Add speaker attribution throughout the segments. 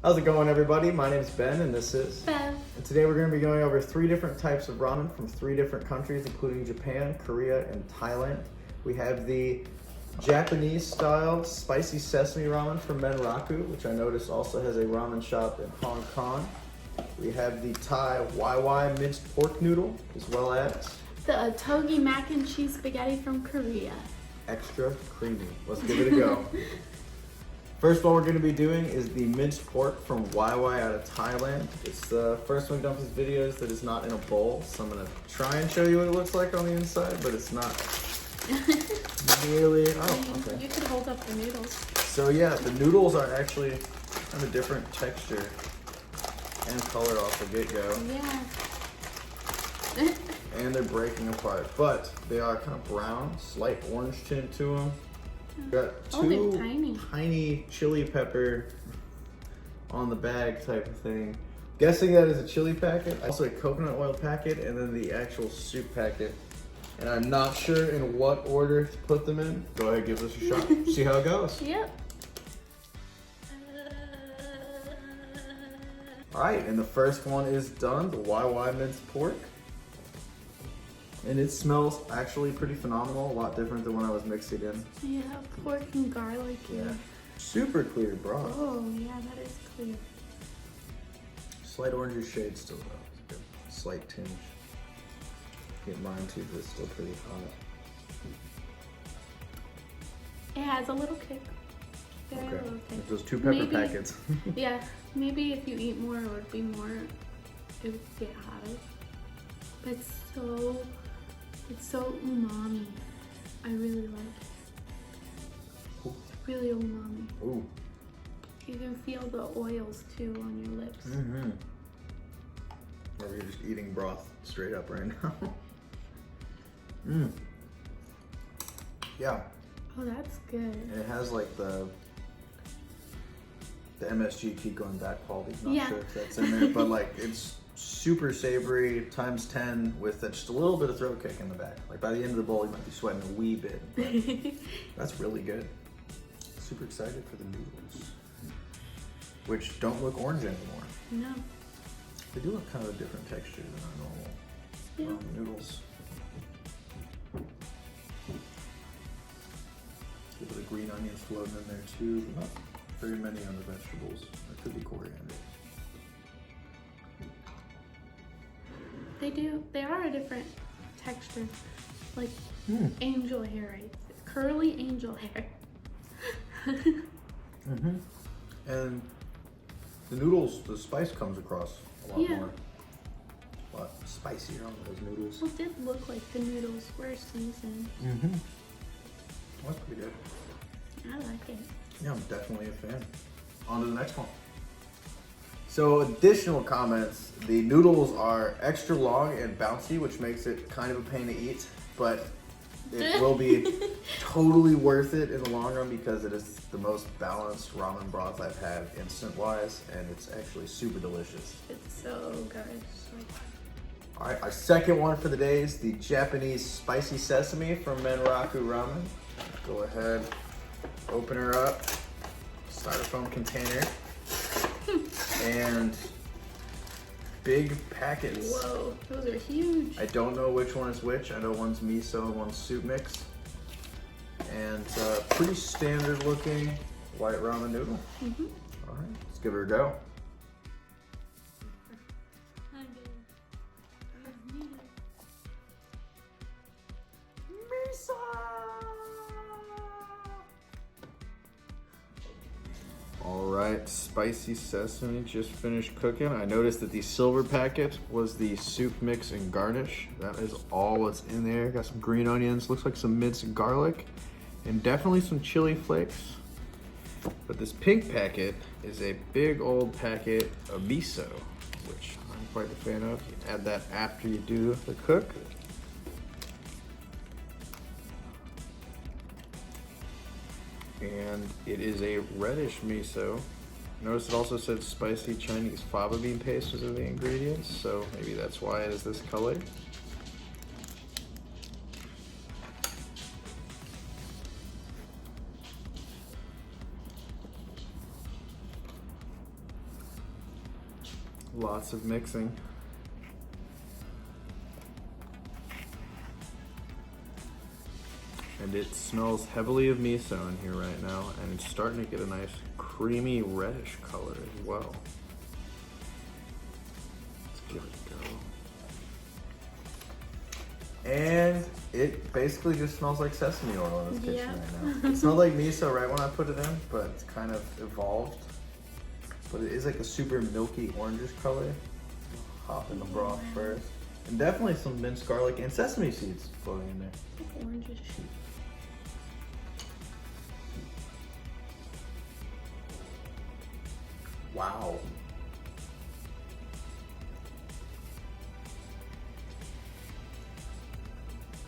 Speaker 1: How's it going, everybody? My name is Ben, and this is
Speaker 2: Bev.
Speaker 1: And today we're going to be going over 3 different types of ramen from 3 different countries, including Japan, Korea, and Thailand. We have the Japanese style spicy sesame ramen from Menraku, which I noticed also has a ramen shop in Hong Kong. We have the Thai YY minced pork noodle, as well as
Speaker 2: The Ottogi mac and cheese spaghetti from Korea.
Speaker 1: extra creamy. Let's give it a go. First one we're going to be doing is the minced pork from YY out of Thailand. It's the first one we've done for these videos that is not in a bowl, so I'm going to try and show you what it looks like on the inside, but it's not nearly. Oh, okay.
Speaker 2: You could hold up the noodles.
Speaker 1: So yeah, the noodles are actually kind of different texture and color off the get-go.
Speaker 2: Yeah.
Speaker 1: And they're breaking apart, but they are kind of brown, slight orange tint to them. Got
Speaker 2: they're
Speaker 1: two tiny chili pepper on the bag type of thing. Guessing that is a chili packet. Also a coconut oil packet, and then the actual soup packet. And I'm not sure in what order to put them in. Go ahead, give this a shot. See how it goes.
Speaker 2: Yep.
Speaker 1: All right, and the first one is done, the YY minced pork. And it smells actually pretty phenomenal, a lot different than when I was mixing it in.
Speaker 2: Yeah, pork and garlic.
Speaker 1: Yeah. Super clear broth.
Speaker 2: Oh, yeah, that is clear.
Speaker 1: Slight orange shade still though. Slight tinge. Get mine too, but it's still pretty hot.
Speaker 2: It has a little kick. Very little kick.
Speaker 1: Those 2 pepper packets.
Speaker 2: Yeah, maybe if you eat more, it would be more, it would get hotter. But it's so umami. I really like it. Really umami.
Speaker 1: Ooh.
Speaker 2: You can feel the oils too on your lips.
Speaker 1: Mm-hmm. Or you're just eating broth straight up right now. Mmm. Yeah.
Speaker 2: Oh, that's good.
Speaker 1: And it has like the MSG keep going back quality. Not sure if that's in there, but like it's super savory times 10 with just a little bit of throat kick in the back. Like by the end of the bowl, you might be sweating a wee bit. But that's really good. Super excited for the noodles, which don't look orange anymore.
Speaker 2: No.
Speaker 1: They do look kind of a different texture than our normal noodles. A little bit of green onions floating in there too, but not very many on the vegetables. That could be coriander.
Speaker 2: They are a different texture. Like angel hair, right? Curly angel hair.
Speaker 1: Mm-hmm. And the noodles, the spice comes across a lot more. A lot spicier on those noodles.
Speaker 2: Well, it did look like the noodles were seasoned.
Speaker 1: Mm-hmm. That's pretty good.
Speaker 2: I like it.
Speaker 1: Yeah, I'm definitely a fan. On to the next one. So additional comments, the noodles are extra long and bouncy, which makes it kind of a pain to eat, but it will be totally worth it in the long run because it is the most balanced ramen broth I've had instant-wise, and it's actually super delicious.
Speaker 2: It's so good.
Speaker 1: All right, our second one for the day is the Japanese spicy sesame from Menraku Ramen. Go ahead, open her up, styrofoam container, and big packets.
Speaker 2: Whoa, those are huge.
Speaker 1: I don't know which one is which. I know one's miso and one's soup mix. And pretty standard looking white ramen noodle. All right, let's give her a go. Miso! All right, spicy sesame just finished cooking. I noticed that the silver packet was the soup mix and garnish. That is all what's in there. Got some green onions, looks like some minced garlic, and definitely some chili flakes. But this pink packet is a big old packet of miso, which I'm quite a fan of. You add that after you do the cook. And it is a reddish miso. Notice it also said spicy Chinese fava bean paste was in the ingredients, so maybe that's why it is this color. Lots of mixing. And it smells heavily of miso in here right now, and it's starting to get a nice creamy reddish color as well. Let's give it a go. And it basically just smells like sesame oil in this kitchen right now. It smelled like miso right when I put it in, but it's kind of evolved. But it is like a super milky orangish color. Hop in the broth first. And definitely some minced garlic and sesame seeds floating in there.
Speaker 2: Like orangish.
Speaker 1: Wow.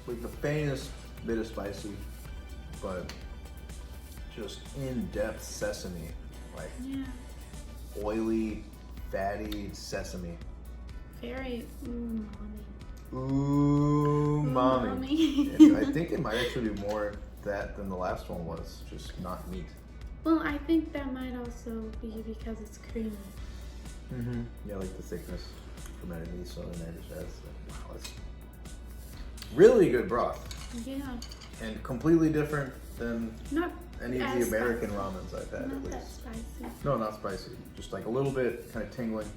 Speaker 1: Like the faintest bit of spicy, but just in-depth sesame. Like oily, fatty sesame.
Speaker 2: Very umami.
Speaker 1: Umami. I think it might actually be more that than the last one was, just not meat.
Speaker 2: Well, I think that might also be because it's creamy.
Speaker 1: Mm-hmm. Yeah, like the thickness from that miso in there just adds wow, that's really good broth.
Speaker 2: Yeah.
Speaker 1: And completely different than
Speaker 2: Not
Speaker 1: any of the American ramens I've had,
Speaker 2: not
Speaker 1: at least.
Speaker 2: that spicy.
Speaker 1: No, not spicy. Just like a little bit kind of tingling.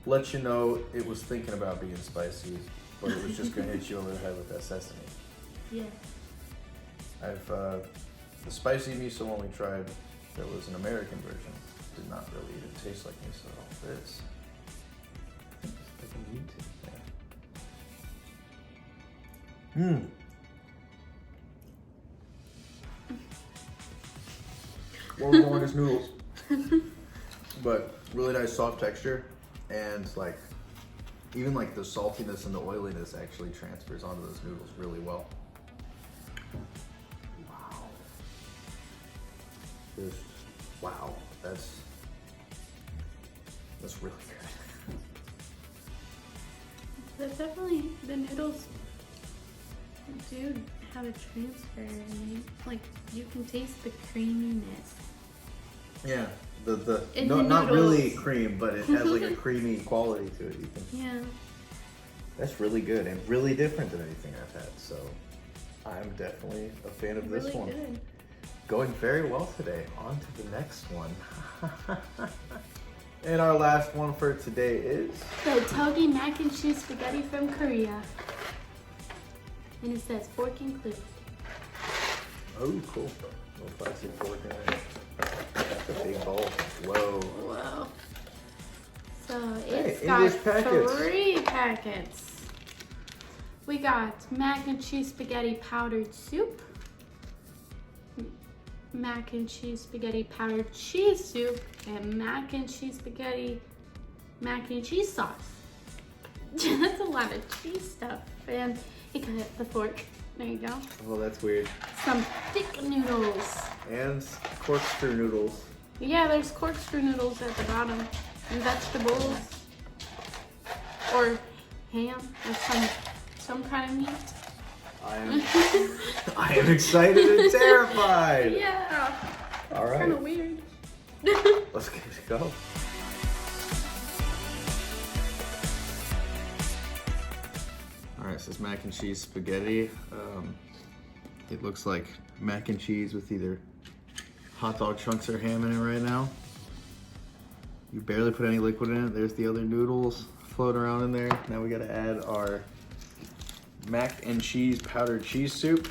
Speaker 1: Let you know it was thinking about being spicy, but it was just going to hit you over the head with that sesame.
Speaker 2: Yeah.
Speaker 1: I've, the spicy miso one we tried, there was an American version. Did not really even taste like miso at all. This. I think it's like a meat in there. World's longest noodles. But really nice soft texture, and like even like the saltiness and the oiliness actually transfers onto those noodles really well. Wow. Just wow. That's really good.
Speaker 2: But definitely the noodles do have a transfer in it. Like you can taste the creaminess.
Speaker 1: Yeah, the
Speaker 2: In
Speaker 1: no,
Speaker 2: the
Speaker 1: not
Speaker 2: noodles.
Speaker 1: really cream, but it has like a creamy quality to it. You can.
Speaker 2: Yeah.
Speaker 1: That's really good and really different than anything I've had. So I'm definitely a fan of this
Speaker 2: Really
Speaker 1: one.
Speaker 2: good.
Speaker 1: Going very well today. On to the next one. And our last one for today is
Speaker 2: The Ottogi mac and cheese spaghetti from Korea. And it says fork included.
Speaker 1: oh cool. Little plastic fork in there. That's a big bowl. Whoa.
Speaker 2: Whoa. So
Speaker 1: Hey,
Speaker 2: it's got
Speaker 1: English packets.
Speaker 2: 3 packets. We got mac and cheese spaghetti powdered soup, mac and cheese spaghetti powdered cheese soup, and mac and cheese spaghetti mac and cheese sauce. That's a lot of cheese stuff. And you got the fork. There you go.
Speaker 1: Oh, that's weird.
Speaker 2: Some thick noodles.
Speaker 1: And corkscrew noodles.
Speaker 2: Yeah, there's corkscrew noodles at the bottom. And vegetables. Or ham. Or some kind of meat.
Speaker 1: I am excited and terrified.
Speaker 2: Yeah.
Speaker 1: All right.
Speaker 2: Kind of weird.
Speaker 1: Let's get it go. All right, so it's mac and cheese spaghetti. It looks like mac and cheese with either hot dog chunks or ham in it right now. You barely put any liquid in it. There's the other noodles floating around in there. Now we gotta add our mac and cheese powdered cheese soup.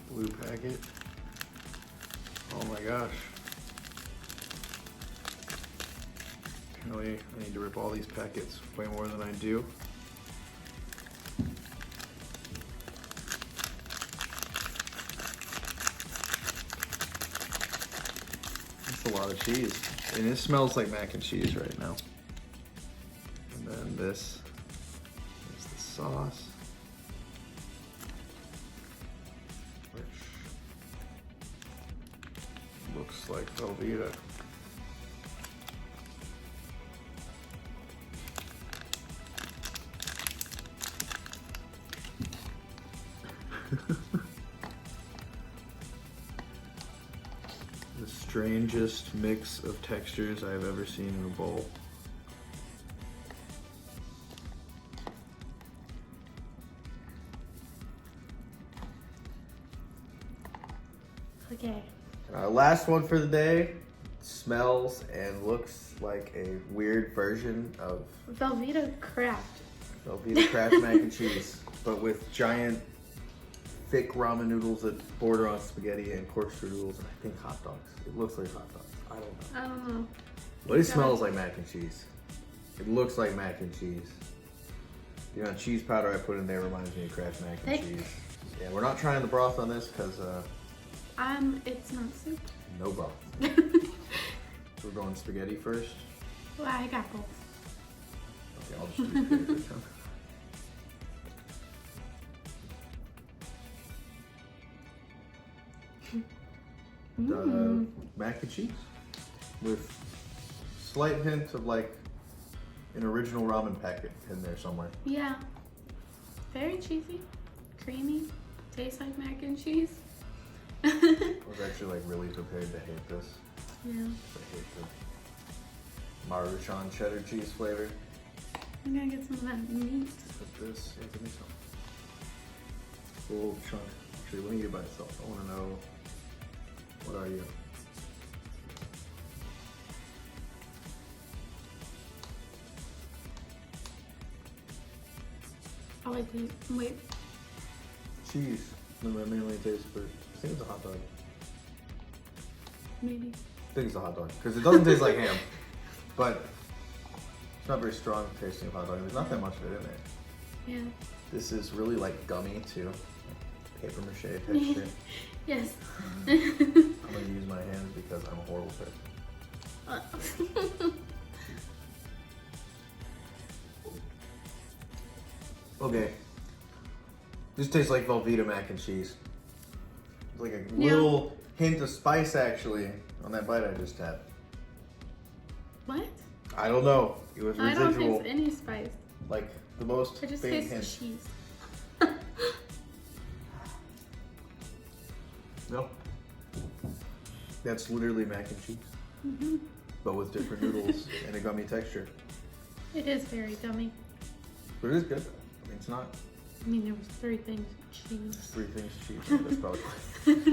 Speaker 1: Blue packet. Oh my gosh. Apparently I need to rip all these packets way more than I do. That's a lot of cheese. And it smells like mac and cheese right now. And then this is the sauce. Which looks like Velveeta. The strangest mix of textures I've ever seen in a bowl.
Speaker 2: Okay.
Speaker 1: And our last one for the day smells and looks like a weird version of
Speaker 2: Velveeta Craft.
Speaker 1: Velveeta Craft mac and cheese, but with giant, thick ramen noodles that border on spaghetti and corkscrew noodles, and I think hot dogs. It looks like hot dogs. I don't know.
Speaker 2: I don't know.
Speaker 1: But it smells like mac and cheese. It looks like mac and cheese. The amount of cheese powder I put in there reminds me of Kraft mac and cheese. Yeah, we're not trying the broth on this because
Speaker 2: it's not soup.
Speaker 1: no broth. We're going spaghetti first.
Speaker 2: Well, I got both.
Speaker 1: Okay, I'll just do spaghetti first. The mac and cheese with slight hint of like an original ramen packet in there somewhere.
Speaker 2: Yeah. Very cheesy, creamy, tastes like mac and cheese.
Speaker 1: I was actually like really prepared to hate this.
Speaker 2: Yeah.
Speaker 1: I hate the Maruchan cheddar cheese flavor.
Speaker 2: I'm gonna get some of that meat.
Speaker 1: Put this into me some. A little chunk. Actually, let me eat it by itself. I want to know, what are you?
Speaker 2: I like the wait.
Speaker 1: Cheese. No, that mainly tastes, but I think it's a hot dog.
Speaker 2: Maybe.
Speaker 1: I think it's a hot dog because it doesn't taste like ham, but it's not very strong tasting hot dog. There's not that much of it in there.
Speaker 2: Yeah.
Speaker 1: This is really like gummy too, paper mache texture.
Speaker 2: Yes.
Speaker 1: I'm gonna use my hands because I'm a horrible person. Okay. This tastes like Velveeta mac and cheese. It's like a little hint of spice actually on that bite I just had.
Speaker 2: What?
Speaker 1: I don't know. It was residual.
Speaker 2: I don't taste any spice.
Speaker 1: Like the most
Speaker 2: I just
Speaker 1: faint
Speaker 2: taste the
Speaker 1: hint.
Speaker 2: cheese.
Speaker 1: No. That's literally mac and cheese. But with different noodles and a gummy texture.
Speaker 2: It is very gummy.
Speaker 1: But it is good. I mean, it's not
Speaker 2: I mean, there was 3 things of cheese.
Speaker 1: 3 things of cheese. That's probably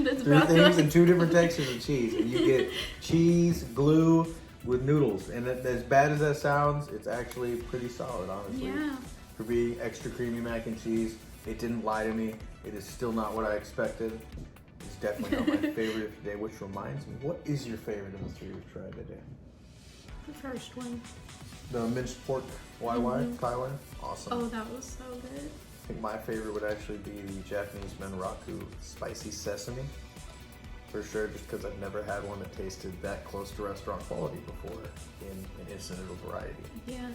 Speaker 2: That's
Speaker 1: 3
Speaker 2: probably
Speaker 1: things and 2 different textures of cheese. And you get cheese, glue with noodles. And as bad as that sounds, it's actually pretty solid, honestly.
Speaker 2: Yeah.
Speaker 1: For being extra creamy mac and cheese, it didn't lie to me. It is still not what I expected. It's definitely not my favorite of today, which reminds me, what is your favorite of the 3 we've tried today?
Speaker 2: The first one.
Speaker 1: The minced pork YY, Thailand. Awesome.
Speaker 2: Oh, that was so good.
Speaker 1: I think my favorite would actually be the Japanese Menraku spicy sesame. For sure, just because I've never had one that tasted that close to restaurant quality before in an instant noodle variety.
Speaker 2: Yeah.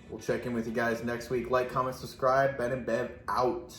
Speaker 1: We'll check in with you guys next week. Like, comment, subscribe. Ben and Bev out.